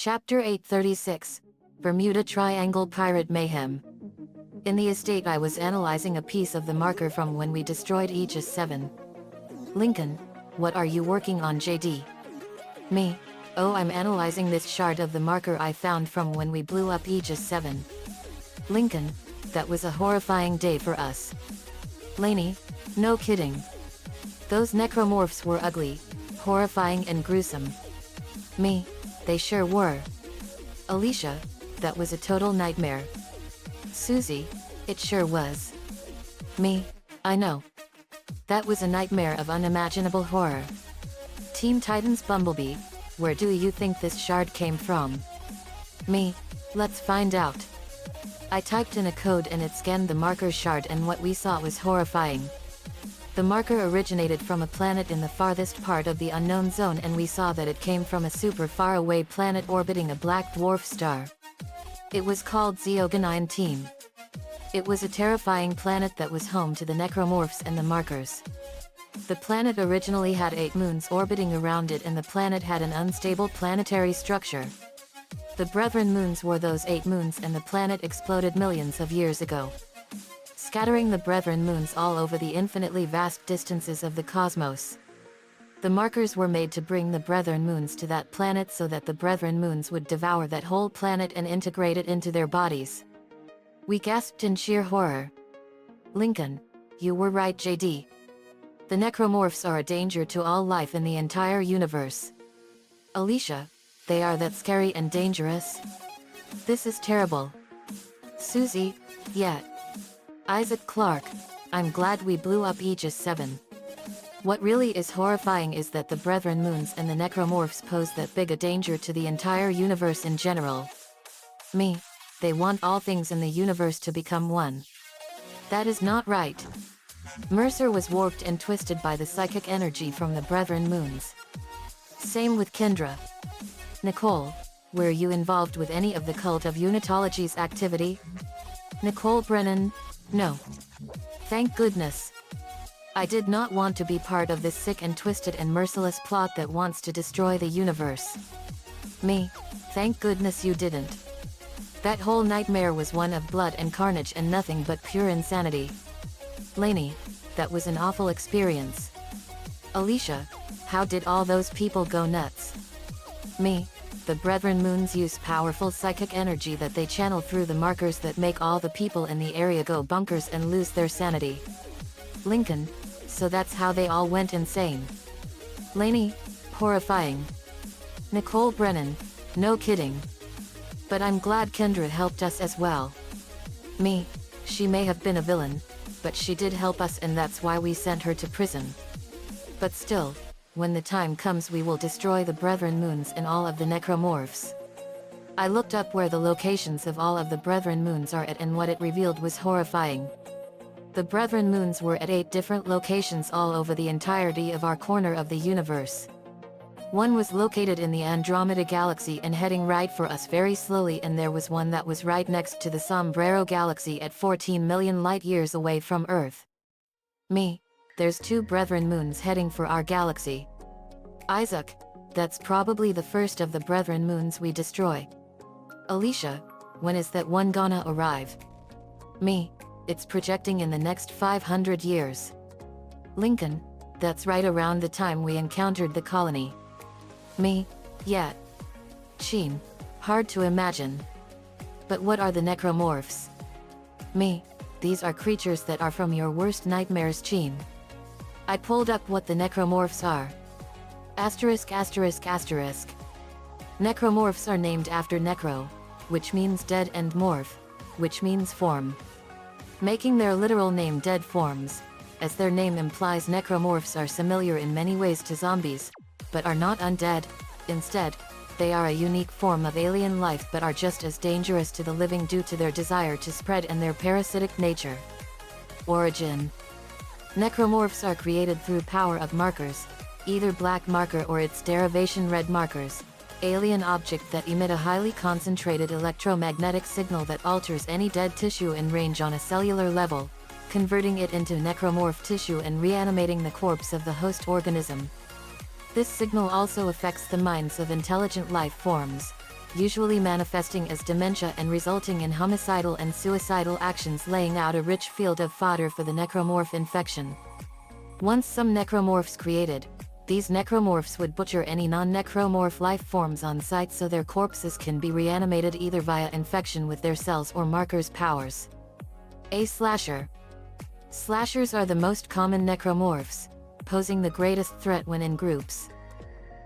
Chapter 836, Bermuda Triangle Pirate Mayhem. In the estate I was analyzing a piece of the marker from when we destroyed Aegis 7. Lincoln, what are you working on, JD? Me, oh, I'm analyzing this shard of the marker I found from when we blew up Aegis 7. Lincoln, that was a horrifying day for us. Lainey, no kidding. Those necromorphs were ugly, horrifying and gruesome. Me, they sure were. Alicia, that was a total nightmare. Susie, it sure was. Me, I know. That was a nightmare of unimaginable horror. Teen Titans Bumblebee, where do you think this shard came from? Me, let's find out. I typed in a code and it scanned the marker shard, and what we saw was horrifying. The marker originated from a planet in the farthest part of the unknown zone, and we saw that it came from a super far away planet orbiting a black dwarf star. It was called Zeoga 19. It was a terrifying planet that was home to the necromorphs and the markers. The planet originally had 8 moons orbiting around it, and the planet had an unstable planetary structure. The Brethren moons were those 8 moons, and the planet exploded millions of years ago, scattering the Brethren moons all over the infinitely vast distances of the cosmos. The markers were made to bring the Brethren moons to that planet so that the Brethren moons would devour that whole planet and integrate it into their bodies. We gasped in sheer horror. Lincoln, you were right, JD. The necromorphs are a danger to all life in the entire universe. Alicia, they are that scary and dangerous? This is terrible. Susie, yeah. Isaac Clarke, I'm glad we blew up Aegis 7. What really is horrifying is that the Brethren moons and the necromorphs pose that big a danger to the entire universe in general. Me, they want all things in the universe to become one. That is not right. Mercer was warped and twisted by the psychic energy from the Brethren moons. Same with Kendra. Nicole, were you involved with any of the Cult of Unitology's activity? Nicole Brennan, no. Thank goodness. I did not want to be part of this sick and twisted and merciless plot that wants to destroy the universe. Me, thank goodness you didn't. That whole nightmare was one of blood and carnage and nothing but pure insanity. Lainey, that was an awful experience. Alicia, how did all those people go nuts? Me, the Brethren moons use powerful psychic energy that they channel through the markers that make all the people in the area go bonkers and lose their sanity. Lincoln, so that's how they all went insane. Lainey, horrifying. Nicole Brennan, no kidding. But I'm glad Kendra helped us as well. Me, she may have been a villain, but she did help us, and that's why we sent her to prison. But still, when the time comes, we will destroy the Brethren moons and all of the necromorphs. I looked up where the locations of all of the Brethren moons are at, and what it revealed was horrifying. The Brethren moons were at 8 different locations all over the entirety of our corner of the universe. One was located in the Andromeda Galaxy and heading right for us very slowly, and there was one that was right next to the Sombrero Galaxy at 14 million light-years away from Earth. Me, there's 2 Brethren moons heading for our galaxy. Isaac, that's probably the first of the Brethren moons we destroy. Alicia, when is that one gonna arrive? Me, it's projecting in the next 500 years. Lincoln, that's right around the time we encountered the colony. Me, yeah. Sheen, hard to imagine. But what are the necromorphs? Me, these are creatures that are from your worst nightmares, Sheen. I pulled up what the necromorphs are. Asterisk asterisk asterisk. Necromorphs are named after necro, which means dead, and morph, which means form. Making their literal name dead forms, as their name implies, necromorphs are similar in many ways to zombies, but are not undead. Instead, they are a unique form of alien life, but are just as dangerous to the living due to their desire to spread and their parasitic nature. Origin. Necromorphs are created through power of markers, either black marker or its derivation red markers, alien object that emit a highly concentrated electromagnetic signal that alters any dead tissue in range on a cellular level, converting it into necromorph tissue and reanimating the corpse of the host organism. This signal also affects the minds of intelligent life forms, usually manifesting as dementia and resulting in homicidal and suicidal actions, laying out a rich field of fodder for the necromorph infection. Once some necromorphs created, these necromorphs would butcher any non-necromorph life forms on sight so their corpses can be reanimated either via infection with their cells or markers' powers. A slasher. Slashers are the most common necromorphs, posing the greatest threat when in groups.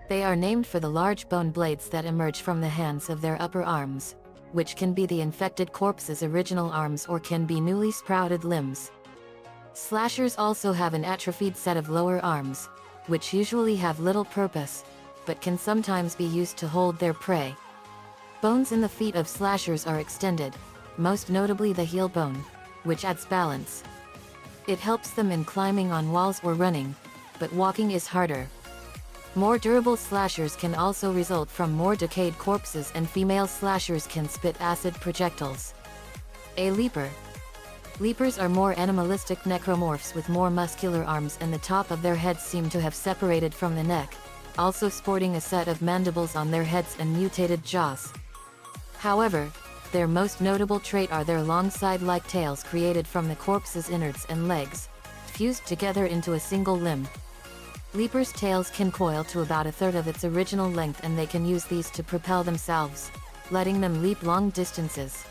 They are named for the large bone blades that emerge from the hands of their upper arms, which can be the infected corpse's original arms or can be newly sprouted limbs. Slashers also have an atrophied set of lower arms, which usually have little purpose, but can sometimes be used to hold their prey. Bones in the feet of slashers are extended, most notably the heel bone, which adds balance. It helps them in climbing on walls or running, but walking is harder. More durable slashers can also result from more decayed corpses, and female slashers can spit acid projectiles. A leaper. Leapers are more animalistic necromorphs with more muscular arms, and the top of their heads seem to have separated from the neck, also sporting a set of mandibles on their heads and mutated jaws. However, their most notable trait are their long side-like tails created from the corpse's innards and legs, fused together into a single limb. Leapers' tails can coil to about a third of its original length, and they can use these to propel themselves, letting them leap long distances.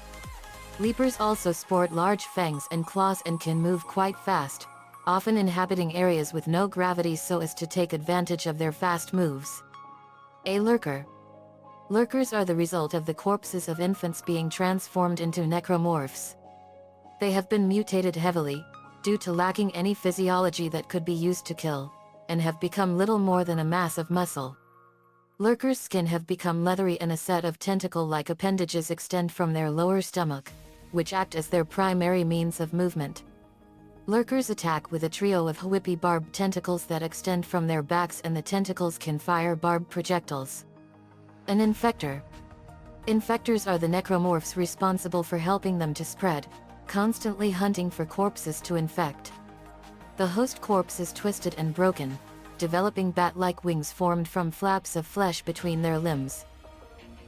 Leapers also sport large fangs and claws and can move quite fast, often inhabiting areas with no gravity so as to take advantage of their fast moves. A lurker. Lurkers are the result of the corpses of infants being transformed into necromorphs. They have been mutated heavily, due to lacking any physiology that could be used to kill, and have become little more than a mass of muscle. Lurkers' skin have become leathery, and a set of tentacle-like appendages extend from their lower stomach, which act as their primary means of movement. Lurkers attack with a trio of whippy barbed tentacles that extend from their backs, and the tentacles can fire barbed projectiles. An infector. Infectors are the necromorphs responsible for helping them to spread, constantly hunting for corpses to infect. The host corpse is twisted and broken, developing bat-like wings formed from flaps of flesh between their limbs.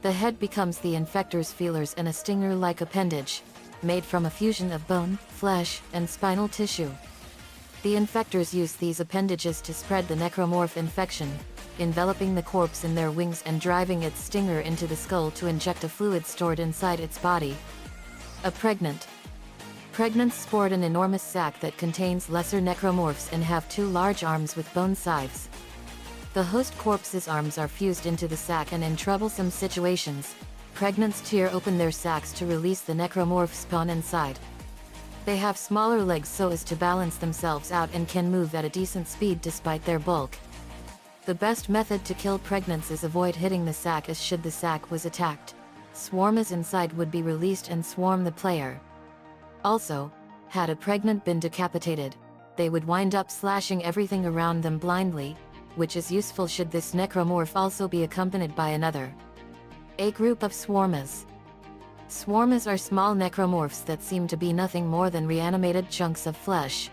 The head becomes the infector's feelers and a stinger-like appendage, made from a fusion of bone, flesh, and spinal tissue. The infectors use these appendages to spread the necromorph infection, enveloping the corpse in their wings and driving its stinger into the skull to inject a fluid stored inside its body. A pregnant. Pregnants sport an enormous sac that contains lesser necromorphs and have two large arms with bone scythes. The host corpse's arms are fused into the sac, and in troublesome situations, pregnants tear open their sacs to release the necromorph spawn inside. They have smaller legs so as to balance themselves out and can move at a decent speed despite their bulk. The best method to kill pregnants is avoid hitting the sac, as should the sac was attacked, swarms inside would be released and swarm the player. Also, had a pregnant been decapitated, they would wind up slashing everything around them blindly, which is useful should this necromorph also be accompanied by another. A group of swarmas. Swarmas are small necromorphs that seem to be nothing more than reanimated chunks of flesh.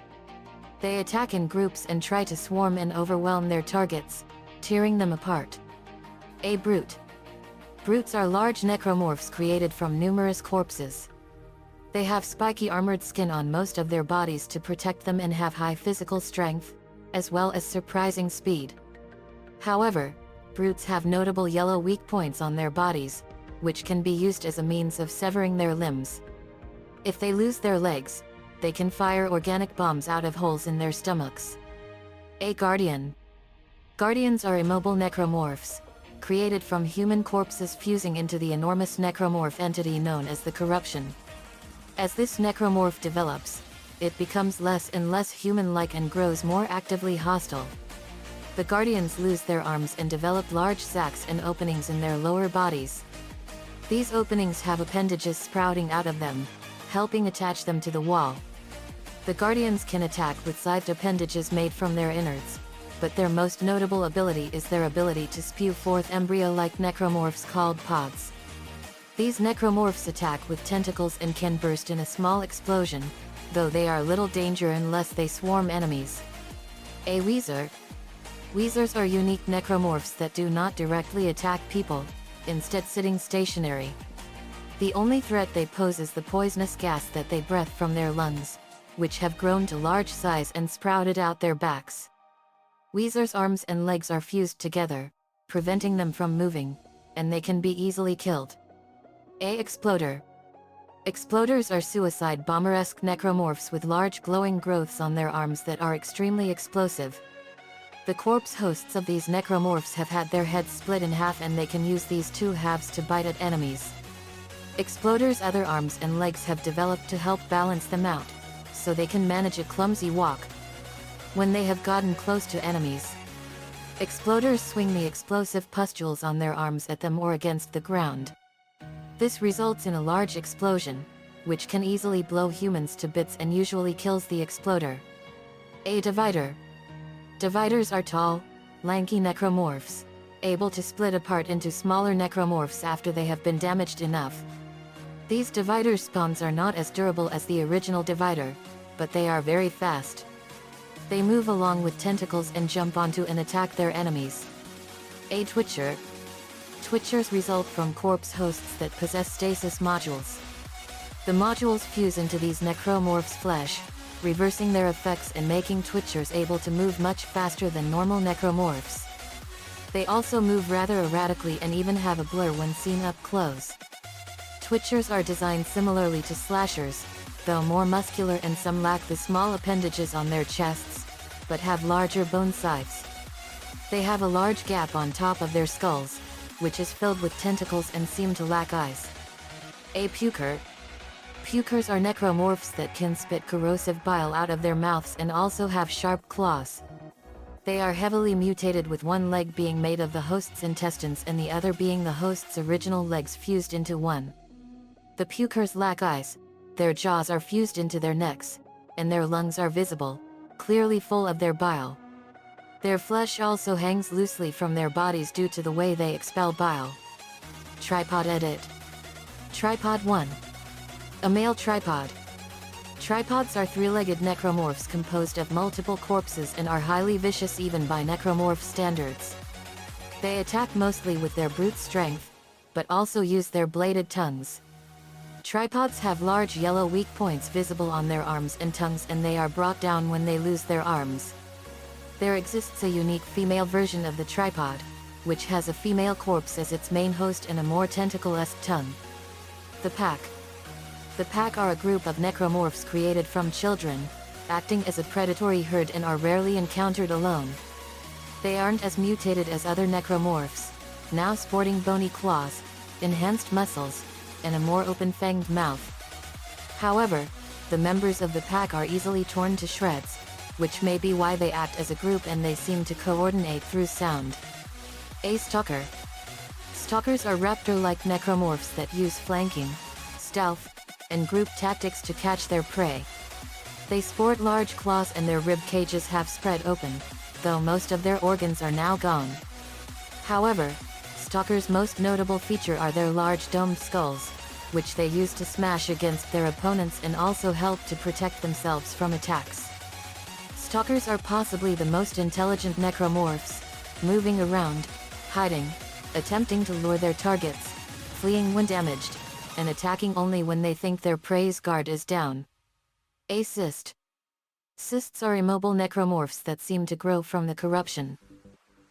They attack in groups and try to swarm and overwhelm their targets, tearing them apart. A brute. Brutes are large necromorphs created from numerous corpses. They have spiky armored skin on most of their bodies to protect them and have high physical strength, as well as surprising speed. However, brutes have notable yellow weak points on their bodies, which can be used as a means of severing their limbs. If they lose their legs, they can fire organic bombs out of holes in their stomachs. A guardian. Guardians are immobile necromorphs, created from human corpses fusing into the enormous necromorph entity known as the corruption. As this necromorph develops, it becomes less and less human-like and grows more actively hostile. The guardians lose their arms and develop large sacs and openings in their lower bodies. These openings have appendages sprouting out of them, helping attach them to the wall. The guardians can attack with scythed appendages made from their innards, but their most notable ability is their ability to spew forth embryo-like necromorphs called pods. These necromorphs attack with tentacles and can burst in a small explosion, though they are little danger unless they swarm enemies. A weezer. Weezers are unique necromorphs that do not directly attack people, instead sitting stationary. The only threat they pose is the poisonous gas that they breathe from their lungs, which have grown to large size and sprouted out their backs. Weezer's arms and legs are fused together, preventing them from moving, and they can be easily killed. Exploder. Exploders are suicide bomber-esque necromorphs with large glowing growths on their arms that are extremely explosive. The corpse hosts of these necromorphs have had their heads split in half, and they can use these two halves to bite at enemies. Exploders' other arms and legs have developed to help balance them out, so they can manage a clumsy walk when they have gotten close to enemies. Exploders swing the explosive pustules on their arms at them or against the ground. This results in a large explosion, which can easily blow humans to bits and usually kills the exploder. Divider. Dividers are tall, lanky necromorphs, able to split apart into smaller necromorphs after they have been damaged enough. These divider spawns are not as durable as the original divider, but they are very fast. They move along with tentacles and jump onto and attack their enemies. Twitcher. Twitchers result from corpse hosts that possess stasis modules. The modules fuse into these necromorphs' flesh, reversing their effects and making Twitchers able to move much faster than normal necromorphs. They also move rather erratically and even have a blur when seen up close. Twitchers are designed similarly to slashers, though more muscular, and some lack the small appendages on their chests, but have larger bone sides. They have a large gap on top of their skulls, which is filled with tentacles and seem to lack eyes. Puker. Pukers are necromorphs that can spit corrosive bile out of their mouths and also have sharp claws. They are heavily mutated, with one leg being made of the host's intestines and the other being the host's original legs fused into one. The pukers lack eyes, their jaws are fused into their necks, and their lungs are visible, clearly full of their bile. Their flesh also hangs loosely from their bodies due to the way they expel bile. Tripod edit. Tripod 1. A male tripod. Tripods are three-legged necromorphs composed of multiple corpses and are highly vicious even by necromorph standards. They attack mostly with their brute strength, but also use their bladed tongues. Tripods have large yellow weak points visible on their arms and tongues, and they are brought down when they lose their arms. There exists a unique female version of the tripod, which has a female corpse as its main host and a more tentacle-esque tongue. The Pack. The Pack are a group of necromorphs created from children, acting as a predatory herd and are rarely encountered alone. They aren't as mutated as other necromorphs, now sporting bony claws, enhanced muscles, and a more open-fanged mouth. However, the members of the Pack are easily torn to shreds, which may be why they act as a group and they seem to coordinate through sound. Stalker. Stalkers are raptor-like necromorphs that use flanking, stealth, and group tactics to catch their prey. They sport large claws and their rib cages have spread open, though most of their organs are now gone. However, stalkers' most notable feature are their large domed skulls, which they use to smash against their opponents and also help to protect themselves from attacks. Stalkers are possibly the most intelligent necromorphs, moving around, hiding, attempting to lure their targets, fleeing when damaged, and attacking only when they think their prey's guard is down. Cyst. Cysts are immobile necromorphs that seem to grow from the corruption.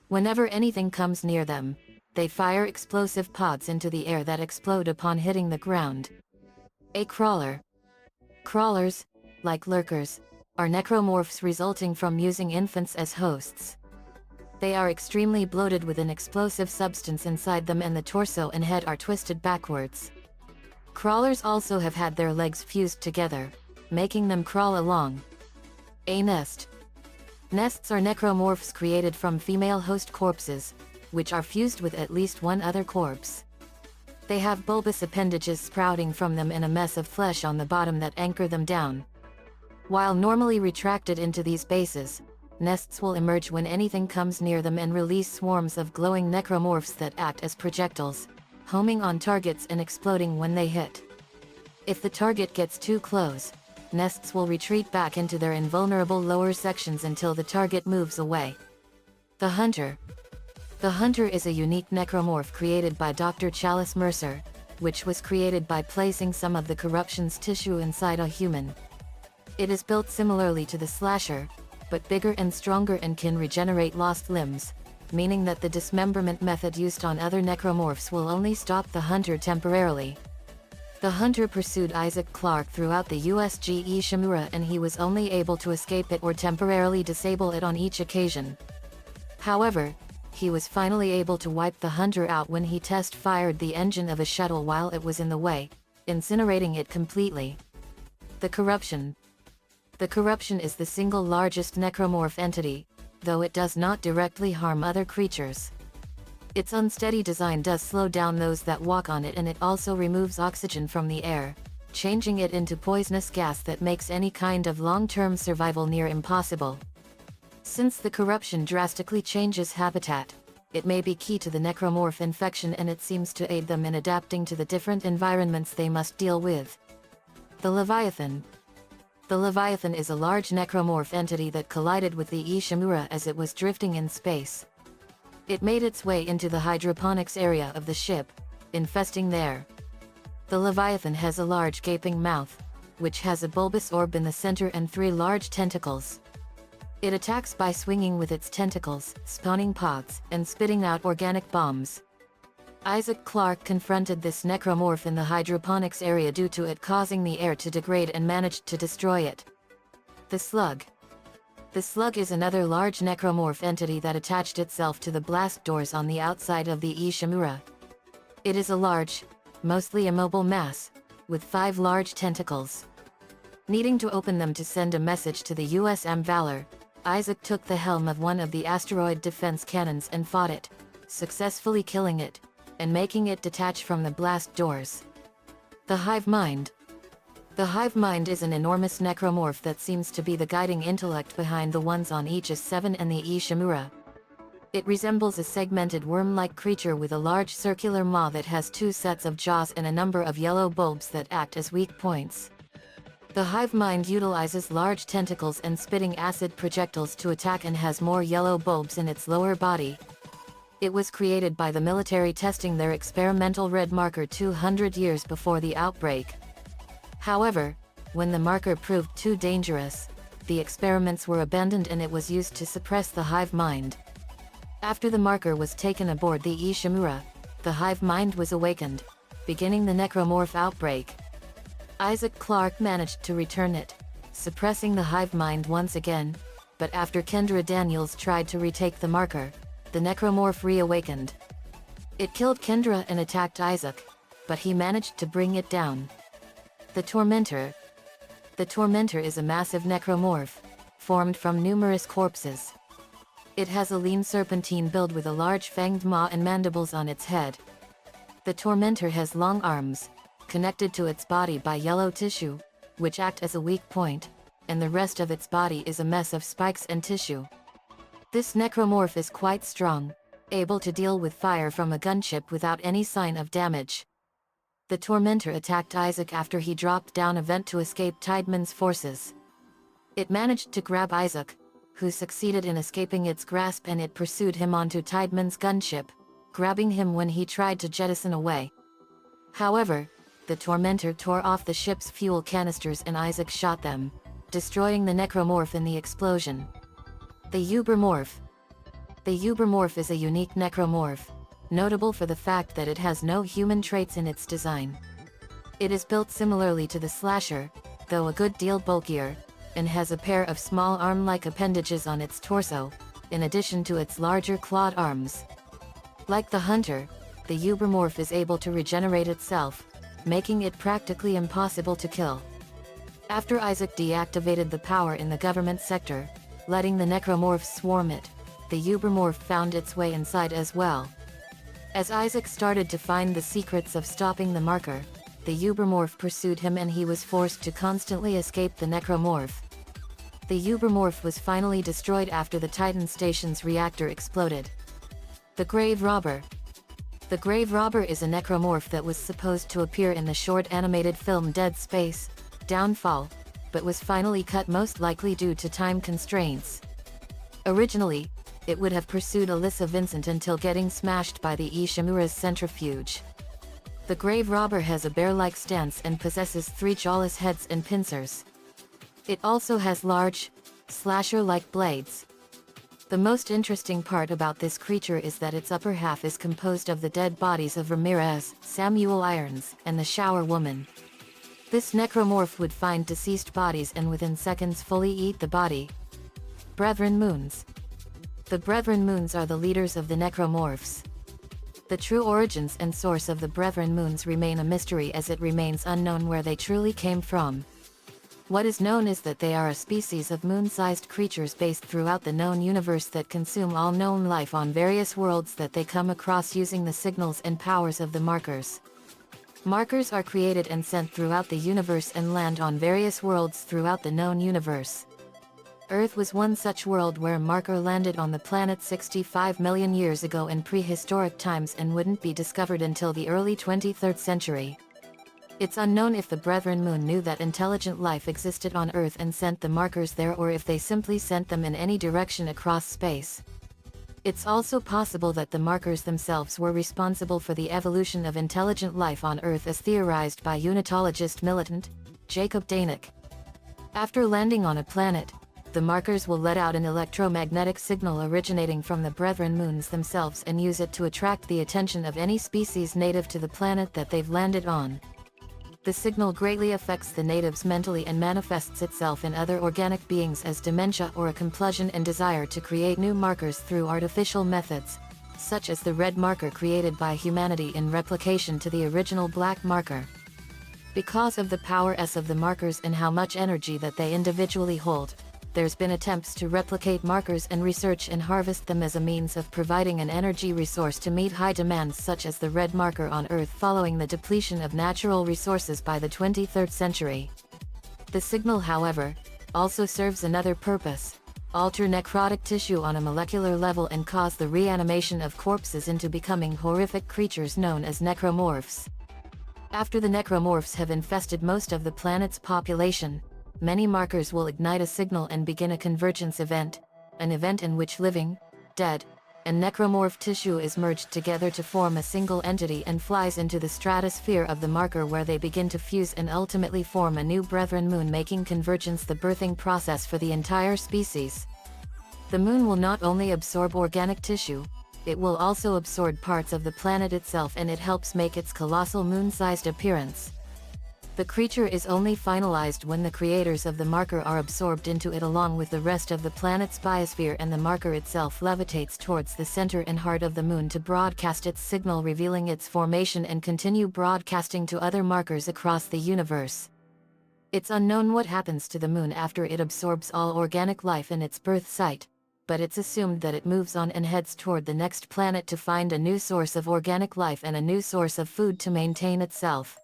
Whenever anything comes near them, they fire explosive pods into the air that explode upon hitting the ground. Crawler. Crawlers, like lurkers, are necromorphs resulting from using infants as hosts. They are extremely bloated with an explosive substance inside them, and the torso and head are twisted backwards. Crawlers also have had their legs fused together, making them crawl along. Nest. Nests are necromorphs created from female host corpses, which are fused with at least one other corpse. They have bulbous appendages sprouting from them and a mess of flesh on the bottom that anchor them down. While normally retracted into these bases, nests will emerge when anything comes near them and release swarms of glowing necromorphs that act as projectiles, homing on targets and exploding when they hit. If the target gets too close, nests will retreat back into their invulnerable lower sections until the target moves away. The Hunter. The Hunter is a unique necromorph created by Dr. Chalice Mercer, which was created by placing some of the corruption's tissue inside a human. It is built similarly to the Slasher, but bigger and stronger and can regenerate lost limbs, meaning that the dismemberment method used on other necromorphs will only stop the Hunter temporarily. The Hunter pursued Isaac Clarke throughout the USG Ishimura, and he was only able to escape it or temporarily disable it on each occasion. However, he was finally able to wipe the Hunter out when he test-fired the engine of a shuttle while it was in the way, incinerating it completely. The Corruption. The Corruption is the single largest necromorph entity, though it does not directly harm other creatures. Its unsteady design does slow down those that walk on it, and it also removes oxygen from the air, changing it into poisonous gas that makes any kind of long-term survival near impossible. Since the Corruption drastically changes habitat, it may be key to the necromorph infection, and it seems to aid them in adapting to the different environments they must deal with. The Leviathan. The Leviathan is a large necromorph entity that collided with the Ishimura as it was drifting in space. It made its way into the hydroponics area of the ship, infesting there. The Leviathan has a large gaping mouth, which has a bulbous orb in the center and 3 large tentacles. It attacks by swinging with its tentacles, spawning pods, and spitting out organic bombs. Isaac Clarke confronted this necromorph in the hydroponics area due to it causing the air to degrade and managed to destroy it. The Slug. The Slug is another large necromorph entity that attached itself to the blast doors on the outside of the Ishimura. It is a large, mostly immobile mass, with 5 large tentacles. Needing to open them to send a message to the USM Valor, Isaac took the helm of one of the asteroid defense cannons and fought it, successfully killing it, and making it detach from the blast doors. The Hive Mind. The Hive Mind is an enormous necromorph that seems to be the guiding intellect behind the ones on Aegis 7 and the Ishimura. It resembles a segmented worm-like creature with a large circular maw that has 2 sets of jaws and a number of yellow bulbs that act as weak points. The hive mind utilizes large tentacles and spitting acid projectiles to attack and has more yellow bulbs in its lower body. It was created by the military testing their experimental red marker 200 years before the outbreak. However, when the marker proved too dangerous, the experiments were abandoned and it was used to suppress the hive mind. After the marker was taken aboard the Ishimura, the hive mind was awakened, beginning the necromorph outbreak. Isaac Clarke managed to return it, suppressing the hive mind once again, but after Kendra Daniels tried to retake the marker, the necromorph reawakened. It killed Kendra and attacked Isaac, but he managed to bring it down. The Tormentor. The Tormentor is a massive necromorph, formed from numerous corpses. It has a lean serpentine build with a large fanged maw and mandibles on its head. The Tormentor has long arms, connected to its body by yellow tissue, which act as a weak point, and the rest of its body is a mess of spikes and tissue. This necromorph is quite strong, able to deal with fire from a gunship without any sign of damage. The Tormentor attacked Isaac after he dropped down a vent to escape Tideman's forces. It managed to grab Isaac, who succeeded in escaping its grasp, and it pursued him onto Tideman's gunship, grabbing him when he tried to jettison away. However, the Tormentor tore off the ship's fuel canisters and Isaac shot them, destroying the necromorph in the explosion. The Ubermorph. The Ubermorph is a unique necromorph, notable for the fact that it has no human traits in its design. It is built similarly to the Slasher, though a good deal bulkier, and has a pair of small arm-like appendages on its torso, in addition to its larger clawed arms. Like the Hunter, the Ubermorph is able to regenerate itself, making it practically impossible to kill. After Isaac deactivated the power in the government sector, letting the necromorphs swarm it, the Ubermorph found its way inside as well. As Isaac started to find the secrets of stopping the marker, the Ubermorph pursued him and he was forced to constantly escape the necromorph. The Ubermorph was finally destroyed after the Titan Station's reactor exploded. The Grave Robber. The Grave Robber is a necromorph that was supposed to appear in the short animated film Dead Space, Downfall, but was finally cut most likely due to time constraints. Originally, it would have pursued Alyssa Vincent until getting smashed by the Ishimura's centrifuge. The grave robber has a bear-like stance and possesses 3 jawless heads and pincers. It also has large, slasher-like blades. The most interesting part about this creature is that its upper half is composed of the dead bodies of Ramirez, Samuel Irons, and the Shower Woman. This necromorph would find deceased bodies and within seconds fully eat the body. Brethren Moons. The Brethren Moons are the leaders of the necromorphs. The true origins and source of the Brethren Moons remain a mystery, as it remains unknown where they truly came from. What is known is that they are a species of moon-sized creatures based throughout the known universe that consume all known life on various worlds that they come across using the signals and powers of the markers. Markers are created and sent throughout the universe and land on various worlds throughout the known universe. Earth was one such world where a marker landed on the planet 65 million years ago in prehistoric times and wouldn't be discovered until the early 23rd century. It's unknown if the Brethren Moon knew that intelligent life existed on Earth and sent the markers there, or if they simply sent them in any direction across space. It's also possible that the markers themselves were responsible for the evolution of intelligent life on Earth, as theorized by unitologist militant Jacob Danick. After landing on a planet, the markers will let out an electromagnetic signal originating from the Brethren Moons themselves and use it to attract the attention of any species native to the planet that they've landed on. The signal greatly affects the natives mentally and manifests itself in other organic beings as dementia or a compulsion and desire to create new markers through artificial methods, such as the red marker created by humanity in replication to the original black marker. Because of the power of the markers and how much energy that they individually hold, there's been attempts to replicate markers and research and harvest them as a means of providing an energy resource to meet high demands such as the red marker on Earth following the depletion of natural resources by the 23rd century. The signal, however, also serves another purpose: alter necrotic tissue on a molecular level and cause the reanimation of corpses into becoming horrific creatures known as necromorphs. After the necromorphs have infested most of the planet's population, many markers will ignite a signal and begin a convergence event, an event in which living, dead, and necromorph tissue is merged together to form a single entity and flies into the stratosphere of the marker, where they begin to fuse and ultimately form a new Brethren Moon, making convergence the birthing process for the entire species. The moon will not only absorb organic tissue, it will also absorb parts of the planet itself, and it helps make its colossal moon-sized appearance. The creature is only finalized when the creators of the marker are absorbed into it along with the rest of the planet's biosphere, and the marker itself levitates towards the center and heart of the moon to broadcast its signal, revealing its formation and continue broadcasting to other markers across the universe. It's unknown what happens to the moon after it absorbs all organic life in its birth site, but it's assumed that it moves on and heads toward the next planet to find a new source of organic life and a new source of food to maintain itself.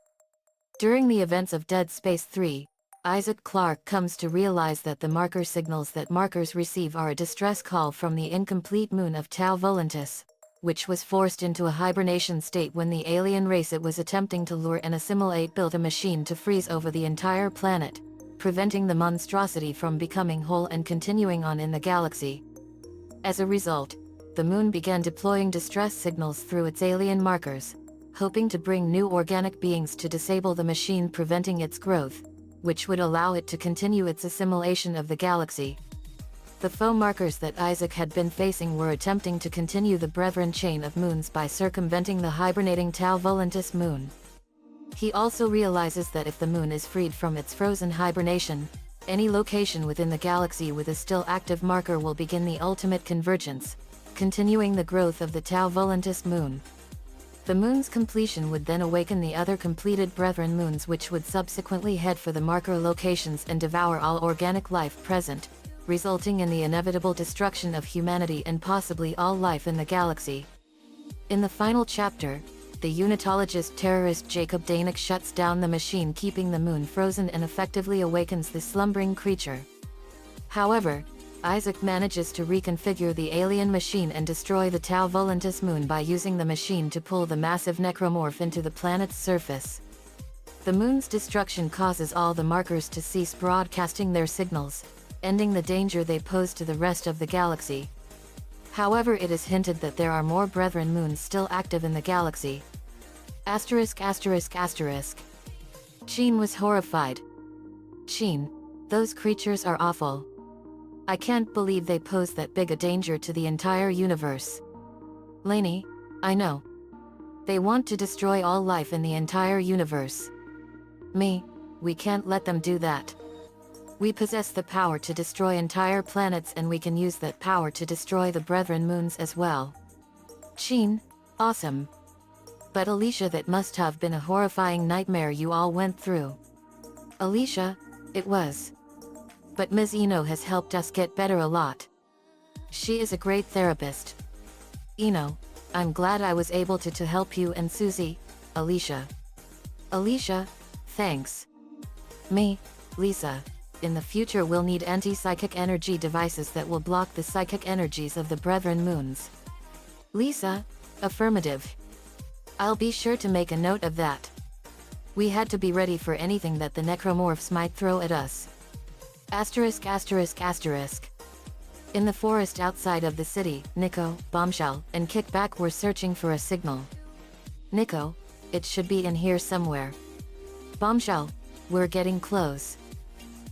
During the events of Dead Space 3, Isaac Clarke comes to realize that the marker signals that markers receive are a distress call from the incomplete moon of Tau Volantis, which was forced into a hibernation state when the alien race it was attempting to lure and assimilate built a machine to freeze over the entire planet, preventing the monstrosity from becoming whole and continuing on in the galaxy. As a result, the moon began deploying distress signals through its alien markers, hoping to bring new organic beings to disable the machine, preventing its growth, which would allow it to continue its assimilation of the galaxy. The foe markers that Isaac had been facing were attempting to continue the Brethren chain of moons by circumventing the hibernating Tau Volantis moon. He also realizes that if the moon is freed from its frozen hibernation, any location within the galaxy with a still active marker will begin the ultimate convergence, continuing the growth of the Tau Volantis moon. The moon's completion would then awaken the other completed Brethren Moons, which would subsequently head for the marker locations and devour all organic life present, resulting in the inevitable destruction of humanity and possibly all life in the galaxy. In the final chapter, the unitologist terrorist Jacob Danick shuts down the machine, keeping the moon frozen, and effectively awakens the slumbering creature. However, Isaac manages to reconfigure the alien machine and destroy the Tau Volantis moon by using the machine to pull the massive necromorph into the planet's surface. The moon's destruction causes all the markers to cease broadcasting their signals, ending the danger they pose to the rest of the galaxy. However, it is hinted that there are more Brethren moons still active in the galaxy. Asterisk asterisk asterisk. Sheen was horrified. Sheen, those creatures are awful. I can't believe they pose that big a danger to the entire universe. Lainey, I know. They want to destroy all life in the entire universe. We can't let them do that. We possess the power to destroy entire planets, and we can use that power to destroy the Brethren moons as well. Sheen, awesome. But Alicia, that must have been a horrifying nightmare you all went through. Alicia, it was. But Ms. Eno has helped us get better a lot. She is a great therapist. Eno, I'm glad I was able to help you and Susie, Alicia. Alicia, thanks. Lisa, in the future we'll need anti-psychic energy devices that will block the psychic energies of the Brethren moons. Lisa, affirmative. I'll be sure to make a note of that. We had to be ready for anything that the necromorphs might throw at us. Asterisk asterisk asterisk. In the forest outside of the city, Nico, Bombshell, and Kickback were searching for a signal. Nico, it should be in here somewhere. Bombshell, we're getting close.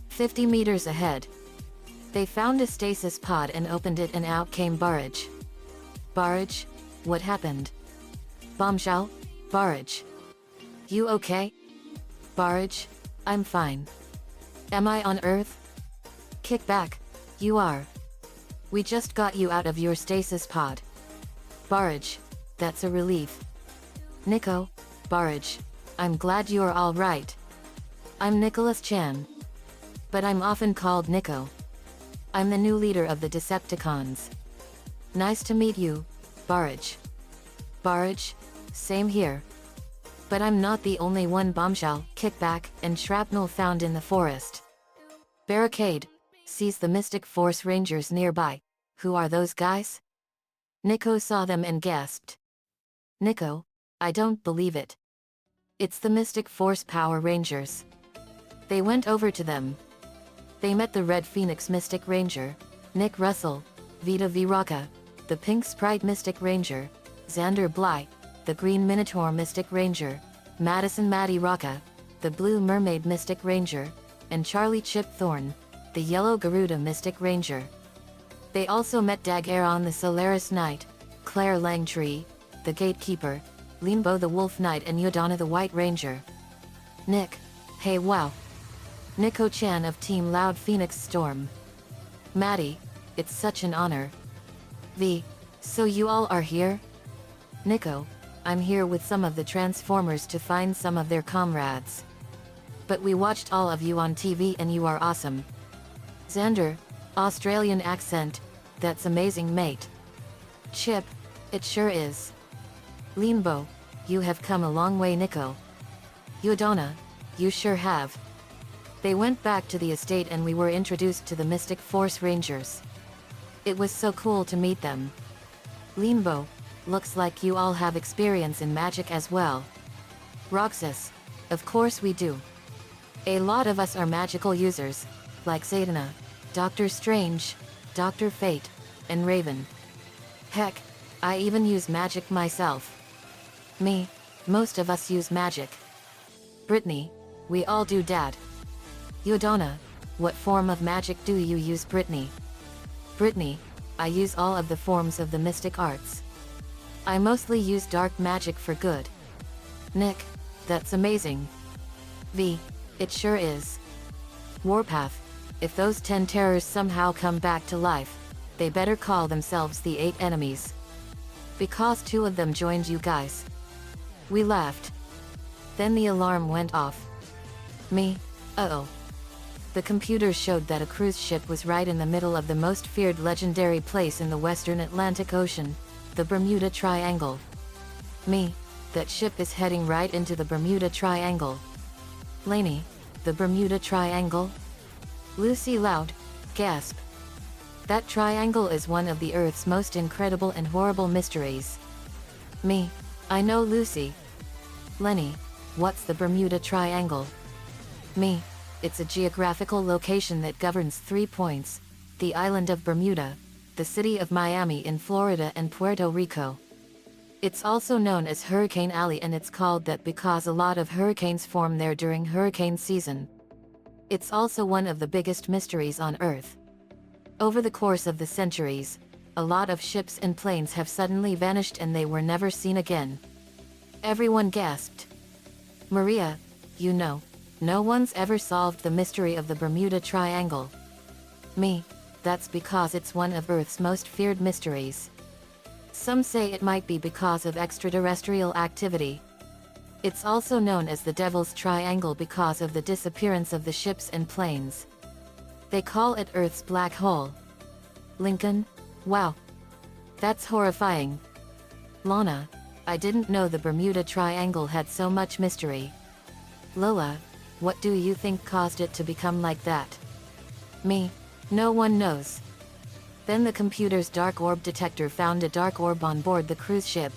50 meters ahead. They found a stasis pod and opened it, and out came Barrage. Barrage, what happened? Bombshell, Barrage. You okay? Barrage, I'm fine. Am I on Earth? Kickback, you are. We just got you out of your stasis pod. Barrage, that's a relief. Nico, Barrage, I'm glad you're all right. I'm Nicholas Chan. But I'm often called Nico. I'm the new leader of the Decepticons. Nice to meet you, Barrage. Barrage, same here. But I'm not the only one. Bombshell, Kickback, and Shrapnel found in the forest. Barricade, sees the Mystic Force Rangers nearby. Who are those guys? Nico saw them and gasped. Nico, I don't believe it. It's the Mystic Force Power Rangers. They went over to them. They met the Red Phoenix Mystic Ranger, Nick Russell, Vita Viraka, the Pink Sprite Mystic Ranger, Xander Bly, the Green Minotaur Mystic Ranger, Madison Maddie Rocca, the Blue Mermaid Mystic Ranger, and Charlie Chip Thorne, the Yellow Garuda Mystic Ranger. They also met Dag Aaron the Solaris Knight, Claire Langtree, the Gatekeeper, Limbo the Wolf Knight, and Yodana the White Ranger. Nick, hey wow. Nico Chan of Team Loud Phoenix Storm. Maddie, it's such an honor. So you all are here? Nico, I'm here with some of the Transformers to find some of their comrades. But we watched all of you on TV and you are awesome. Xander, Australian accent, that's amazing mate. Chip, it sure is. Limbo, you have come a long way. Nico. Yodana, you sure have. They went back to the estate and we were introduced to the Mystic Force Rangers. It was so cool to meet them. Limbo, looks like you all have experience in magic as well. Roxas, of course we do. A lot of us are magical users, like Zatanna, Doctor Strange, Dr. Fate, and Raven. Heck, I even use magic myself. Most of us use magic. Brittany, we all do. Dad. Yodana, what form of magic do you use? Brittany, I use all of the forms of the mystic arts. I mostly use dark magic for good. Nick, that's amazing. It sure is. Warpath, if those 10 terrors somehow come back to life, they better call themselves the 8 enemies. Because 2 of them joined you guys. We laughed. Then the alarm went off. Uh-oh. The computer showed that a cruise ship was right in the middle of the most feared legendary place in the western Atlantic Ocean, the Bermuda Triangle. That ship is heading right into the Bermuda Triangle. Lainey, the Bermuda Triangle? Lucy Loud, gasp. That triangle is one of the Earth's most incredible and horrible mysteries. I know Lucy. Lenny, what's the Bermuda Triangle? It's a geographical location that governs 3 points: the island of Bermuda, the city of Miami in Florida and Puerto Rico. It's also known as Hurricane Alley, and it's called that because a lot of hurricanes form there during hurricane season. It's also one of the biggest mysteries on Earth. Over the course of the centuries, a lot of ships and planes have suddenly vanished and they were never seen again. Everyone gasped. Maria, you know, no one's ever solved the mystery of the Bermuda Triangle. Me, that's because it's one of Earth's most feared mysteries. Some say it might be because of extraterrestrial activity. It's also known as the Devil's Triangle because of the disappearance of the ships and planes. They call it Earth's black hole. Lincoln, wow. That's horrifying. Lana, I didn't know the Bermuda Triangle had so much mystery. Lola, what do you think caused it to become like that? Me, no one knows. Then the computer's dark orb detector found a dark orb on board the cruise ship.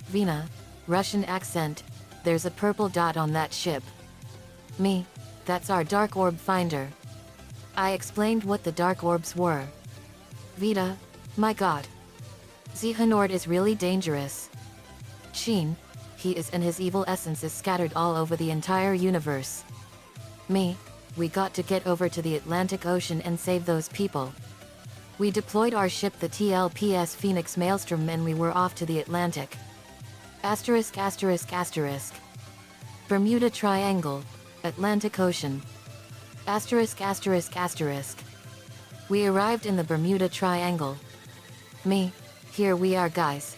Vina, Russian accent, there's a purple dot on that ship. Me, that's our dark orb finder. I explained what the dark orbs were. Vita, my god. Xehanort is really dangerous. Sheen, he is, and his evil essence is scattered all over the entire universe. Me, we got to get over to the Atlantic Ocean and save those people. We deployed our ship the TLPS Phoenix Maelstrom and we were off to the Atlantic. Asterisk asterisk asterisk. Bermuda Triangle, Atlantic Ocean. Asterisk asterisk asterisk. We arrived in the Bermuda Triangle. Me, here we are guys.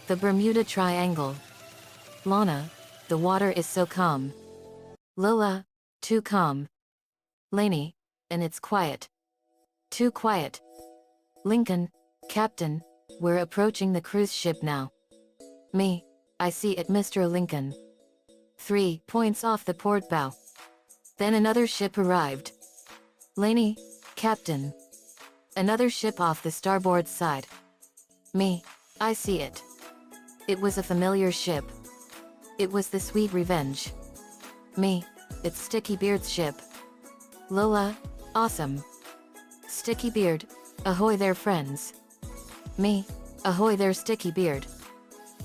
The Bermuda Triangle. Lana, the water is so calm. Lola, too calm. Lainey, and it's quiet. Too quiet. Lincoln, Captain, we're approaching the cruise ship now. Me, I see it, Mr. Lincoln. 3 points off the port bow. Then another ship arrived. Lainey, Captain. Another ship off the starboard side. Me, I see it. It was a familiar ship. It was the Sweet Revenge. Me, it's Sticky Beard's ship. Lola, awesome. Sticky Beard, ahoy there friends. Me, ahoy there Sticky Beard.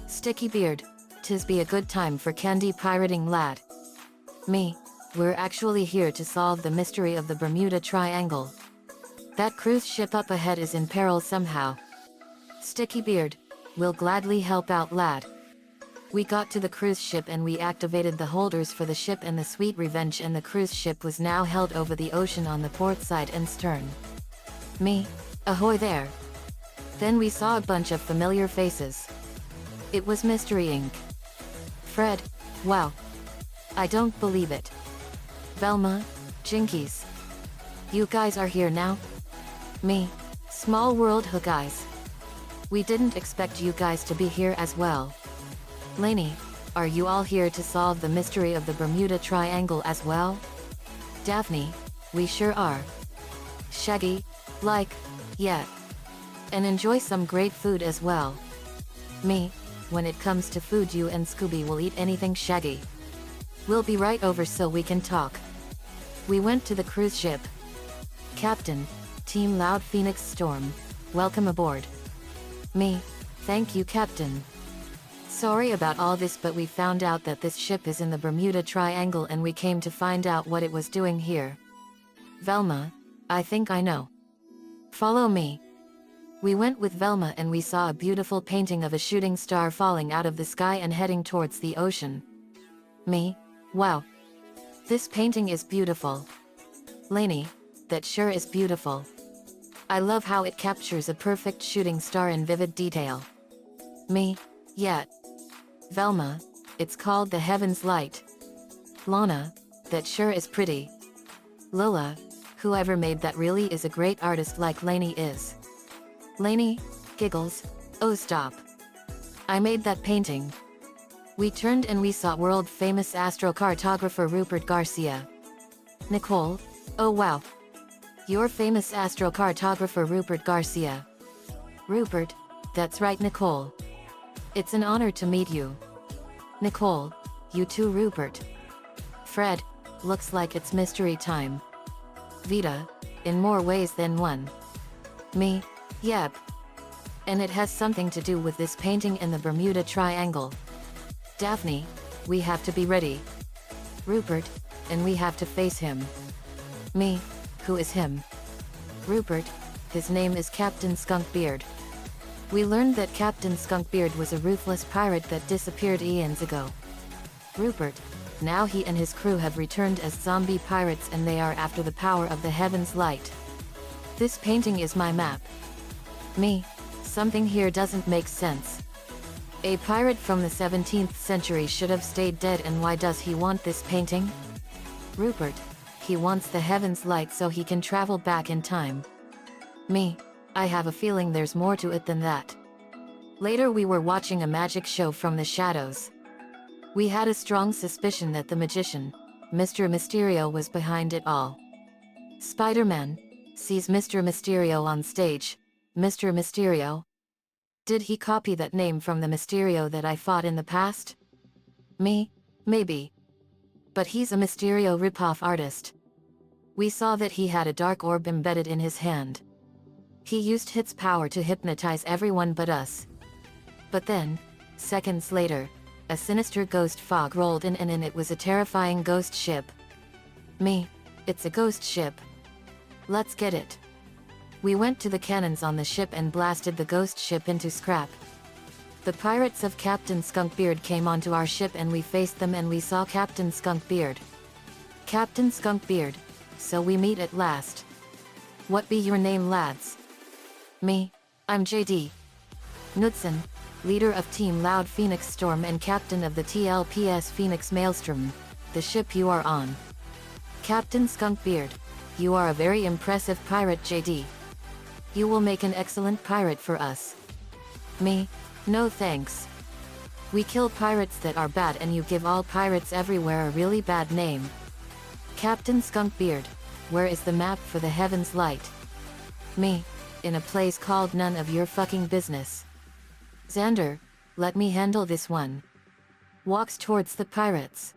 Sticky Beard, 'tis be a good time for candy pirating lad. Me, we're actually here to solve the mystery of the Bermuda Triangle. That cruise ship up ahead is in peril somehow. Sticky Beard, we'll gladly help out lad. We got to the cruise ship and we activated the holders for the ship and the Sweet Revenge, and the cruise ship was now held over the ocean on the port side and stern. Me, ahoy there. Then we saw a bunch of familiar faces. It was Mystery Inc. Fred, wow. I don't believe it. Velma, Jinkies. You guys are here now? Me, Small World Who guys. We didn't expect you guys to be here as well. Lainey, are you all here to solve the mystery of the Bermuda Triangle as well? Daphne, we sure are. Shaggy, like, yeah. And enjoy some great food as well. Me, when it comes to food, you and Scooby will eat anything Shaggy. We'll be right over so we can talk. We went to the cruise ship. Captain, Team Loud Phoenix Storm, welcome aboard. Me, thank you Captain. Sorry about all this, but we found out that this ship is in the Bermuda Triangle and we came to find out what it was doing here. Velma, I think I know. Follow me. We went with Velma and we saw a beautiful painting of a shooting star falling out of the sky and heading towards the ocean. Me, wow. This painting is beautiful. Lainey, that sure is beautiful. I love how it captures a perfect shooting star in vivid detail. Me, yeah. Velma, it's called the Heaven's Light. Lana, that sure is pretty. Lola, whoever made that really is a great artist like Lainey is. Lainey, giggles, oh stop. I made that painting. We turned and we saw world-famous astrocartographer Rupert Garcia. Nicole, oh wow. You're famous astrocartographer Rupert Garcia. Rupert, that's right Nicole. It's an honor to meet you. Nicole, you too Rupert. Fred, looks like it's mystery time. Vita, in more ways than one. Me, Yep. And it has something to do with this painting in the Bermuda Triangle. Daphne, we have to be ready. Rupert, and we have to face him. Me, who is him? Rupert, his name is Captain Skunkbeard. We learned that Captain Skunkbeard was a ruthless pirate that disappeared eons ago. Rupert, now he and his crew have returned as zombie pirates and they are after the power of the Heaven's Light. This painting is my map. Me, something here doesn't make sense. A pirate from the 17th century should have stayed dead, and why does he want this painting? Rupert, he wants the Heaven's Light so he can travel back in time. Me, I have a feeling there's more to it than that. Later we were watching a magic show from the shadows. We had a strong suspicion that the magician, Mr. Mysterio, was behind it all. Spider-Man sees Mr. Mysterio on stage. Mr. Mysterio? Did he copy that name from the Mysterio that I fought in the past? Me? Maybe. But he's a Mysterio ripoff artist. We saw that he had a dark orb embedded in his hand. He used its power to hypnotize everyone but us. But then, seconds later, a sinister ghost fog rolled in, and it was a terrifying ghost ship. Me, it's a ghost ship. Let's get it. We went to the cannons on the ship and blasted the ghost ship into scrap. The pirates of Captain Skunkbeard came onto our ship and we faced them, and we saw Captain Skunkbeard. Captain Skunkbeard, so we meet at last. What be your name, lads? Me, I'm JD Knudsen, leader of Team Loud Phoenix Storm and captain of the TLPS Phoenix Maelstrom, the ship you are on. Captain Skunkbeard, you are a very impressive pirate, JD. You will make an excellent pirate for us. Me, no thanks. We kill pirates that are bad, and you give all pirates everywhere a really bad name. Captain Skunkbeard, where is the map for the Heaven's Light? Me, in a place called None of Your Fucking Business. Xander, let me handle this one. Walks towards the pirates.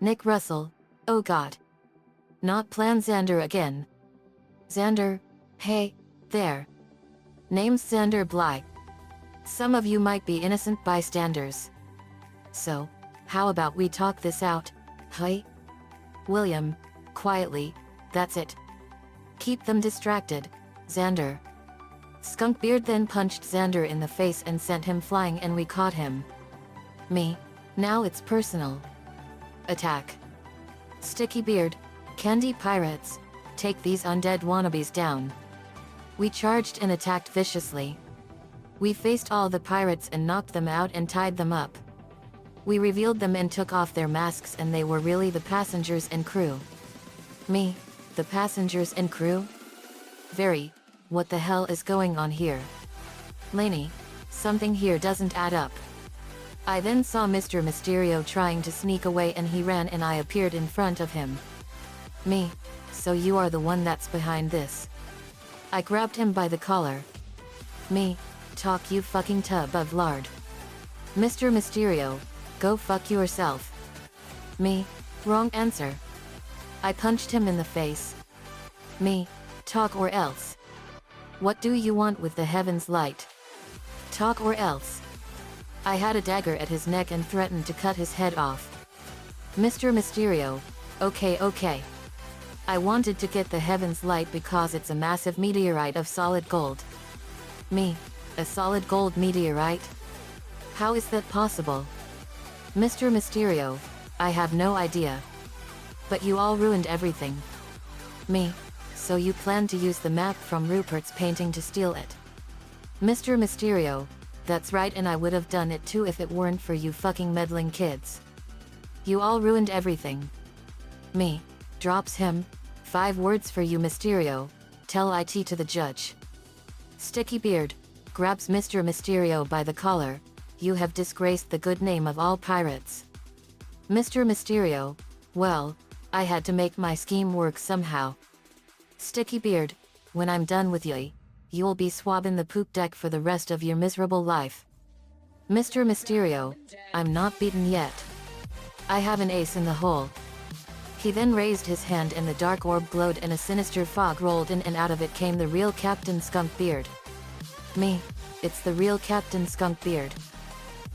Nick Russell, oh god. Not plan Xander again. Xander, hey, there. Name's Xander Bly. Some of you might be innocent bystanders. So, how about we talk this out, hey? William, quietly, that's it. Keep them distracted, Xander. Skunkbeard then punched Xander in the face and sent him flying, and we caught him. Me, now it's personal. Attack. Sticky Beard, Candy Pirates, take these undead wannabes down. We charged and attacked viciously. We faced all the pirates and knocked them out and tied them up. We revealed them and took off their masks, and they were really the passengers and crew. Me, the passengers and crew? Very. What the hell is going on here? Laney, something here doesn't add up. I then saw Mr. Mysterio trying to sneak away, and he ran and I appeared in front of him. Me, so you are the one that's behind this. I grabbed him by the collar. Me, talk you fucking tub of lard. Mr. Mysterio, go fuck yourself. Me, wrong answer. I punched him in the face. Me, talk or else. What do you want with the Heaven's Light? Talk or else. I had a dagger at his neck and threatened to cut his head off. Mr. Mysterio, okay. I wanted to get the Heaven's Light because it's a massive meteorite of solid gold. Me, a solid gold meteorite? How is that possible? Mr. Mysterio, I have no idea. But you all ruined everything. Me, so you plan to use the map from Rupert's painting to steal it? Mr. Mysterio, that's right, and I would have done it too if it weren't for you fucking meddling kids. You all ruined everything. Me, drops him. 5 words for you, Mysterio. Tell it to the judge. Sticky Beard, grabs Mr. Mysterio by the collar. You have disgraced the good name of all pirates. Mr. Mysterio, well, I had to make my scheme work somehow. Sticky Beard, when I'm done with you, you'll be swabbing the poop deck for the rest of your miserable life. Mr. Mysterio, I'm not beaten yet. I have an ace in the hole. He then raised his hand and the dark orb glowed and a sinister fog rolled in, and out of it came the real Captain Skunkbeard. Me. It's the real Captain Skunkbeard.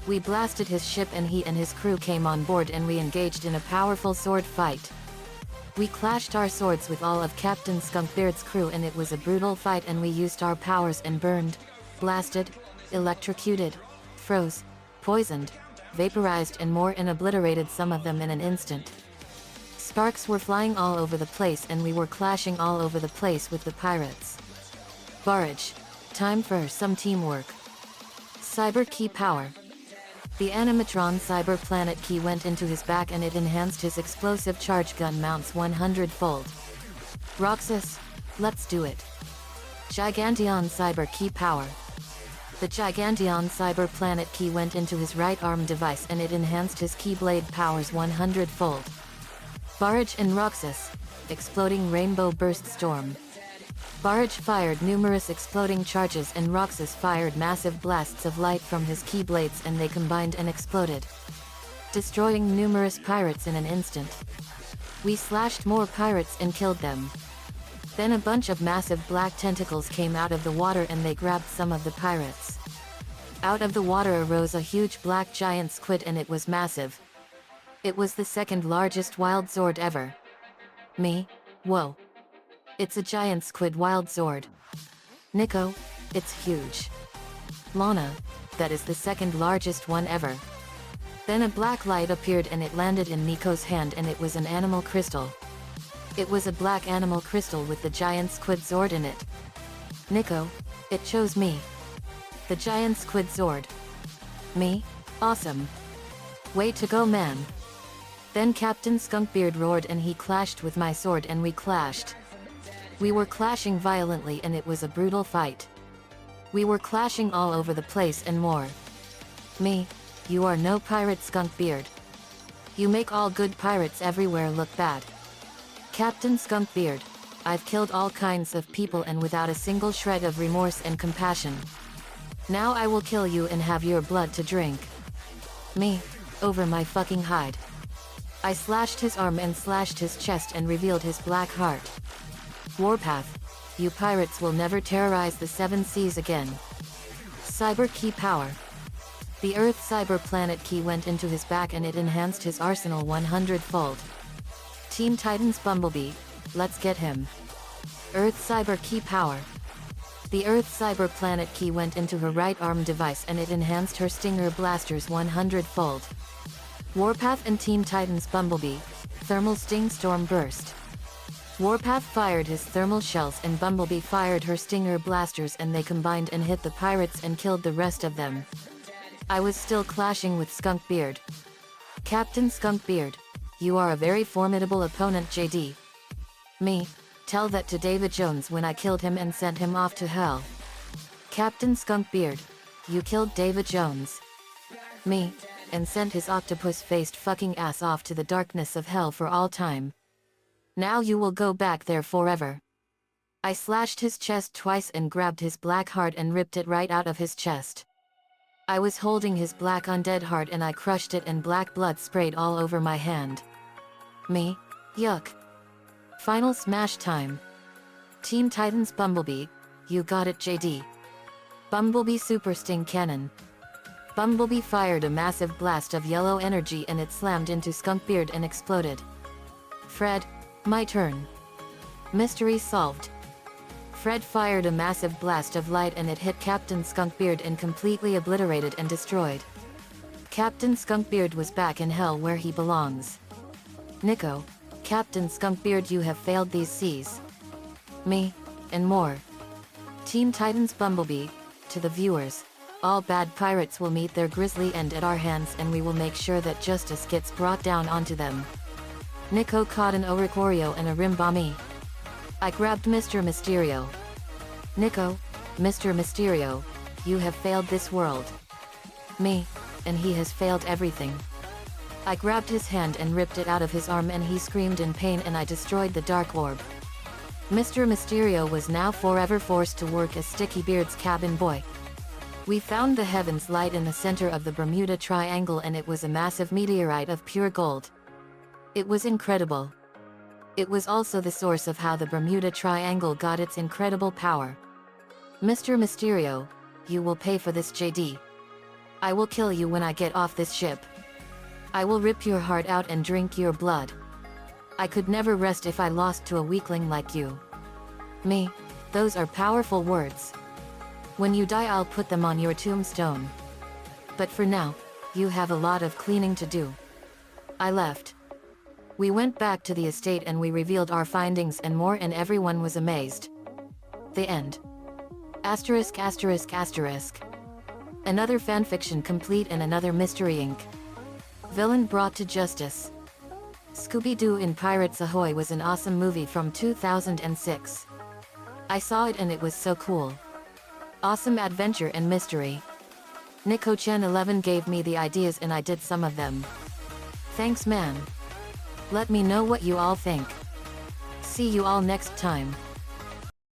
We blasted his ship and he and his crew came on board and we engaged in a powerful sword fight. We clashed our swords with all of Captain Skunkbeard's crew and it was a brutal fight and we used our powers and burned, blasted, electrocuted, froze, poisoned, vaporized and more and obliterated some of them in an instant. Sparks were flying all over the place and we were clashing all over the place with the pirates. Barrage. Time for some teamwork. Cyber key power. The animatron cyber planet key went into his back and it enhanced his explosive charge gun mounts 100-fold. Roxas, let's do it. Giganteon cyber key power. The Giganteon cyber planet key went into his right arm device and it enhanced his keyblade powers 100-fold. Barrage and Roxas, exploding rainbow burst storm. Barrage fired numerous exploding charges and Roxas fired massive blasts of light from his keyblades and they combined and exploded, destroying numerous pirates in an instant. We slashed more pirates and killed them. Then a bunch of massive black tentacles came out of the water and they grabbed some of the pirates. Out of the water arose a huge black giant squid and it was massive. It was the second largest wild sword ever. Me? Whoa. It's a giant squid wild sword. Nico, it's huge. Lana, that is the second largest one ever. Then a black light appeared and it landed in Nico's hand and it was an animal crystal. It was a black animal crystal with the giant squid sword in it. Nico, it chose me. The giant squid sword. Me? Awesome. Way to go, man. Then Captain Skunkbeard roared and he clashed with my sword and we clashed. We were clashing violently and it was a brutal fight. We were clashing all over the place and more. Me, you are no pirate, Skunkbeard. You make all good pirates everywhere look bad. Captain Skunkbeard, I've killed all kinds of people and without a single shred of remorse and compassion. Now I will kill you and have your blood to drink. Me, over my fucking hide. I slashed his arm and slashed his chest and revealed his black heart. Warpath, you pirates will never terrorize the seven seas again. Cyber key power. The Earth cyber planet key went into his back and it enhanced his arsenal 100-fold. Team Titans Bumblebee, let's get him. Earth cyber key power. The Earth cyber planet key went into her right arm device and it enhanced her stinger blasters 100-fold. Warpath and Team Titans Bumblebee, thermal sting storm burst. Warpath fired his thermal shells and Bumblebee fired her stinger blasters and they combined and hit the pirates and killed the rest of them. I was still clashing with Skunkbeard. Captain Skunkbeard, you are a very formidable opponent, JD. Me, tell that to David Jones when I killed him and sent him off to hell. Captain Skunkbeard, you killed David Jones. Me, and sent his octopus-faced fucking ass off to the darkness of hell for all time. Now you will go back there forever. I slashed his chest twice and grabbed his black heart and ripped it right out of his chest. I was holding his black undead heart and I crushed it and black blood sprayed all over my hand. Me? Yuck. Final smash time. Team Titans Bumblebee, you got it, JD. Bumblebee Super Sting Cannon. Bumblebee fired a massive blast of yellow energy and it slammed into Skunkbeard and exploded. Fred, my turn. Mystery solved. Fred fired a massive blast of light and it hit Captain Skunkbeard and completely obliterated and destroyed. Captain Skunkbeard was back in hell where he belongs. Nico, Captain Skunkbeard, you have failed these seas. Me, and more. Team Titans Bumblebee, to the viewers, all bad pirates will meet their grisly end at our hands and we will make sure that justice gets brought down onto them. Nico caught an Oricorio and a Rimbami. I grabbed Mr. Mysterio. Nico, Mr. Mysterio, you have failed this world. Me, and he has failed everything. I grabbed his hand and ripped it out of his arm and he screamed in pain and I destroyed the dark orb. Mr. Mysterio was now forever forced to work as Sticky Beard's cabin boy. We found the heavens light in the center of the Bermuda Triangle and it was a massive meteorite of pure gold. It was incredible. It was also the source of how the Bermuda Triangle got its incredible power. Mr. Mysterio, you will pay for this, JD. I will kill you when I get off this ship. I will rip your heart out and drink your blood. I could never rest if I lost to a weakling like you. Me, those are powerful words. When you die, I'll put them on your tombstone. But for now, you have a lot of cleaning to do. I left. We went back to the estate and we revealed our findings and more, and everyone was amazed. The end. Asterisk asterisk asterisk. Another fanfiction complete and another Mystery Inc. Villain brought to justice. Scooby-Doo in Pirates Ahoy was an awesome movie from 2006. I saw it and it was so cool. Awesome adventure and mystery. Nico-chan 11 gave me the ideas and I did some of them. Thanks man. Let me know what you all think. See you all next time.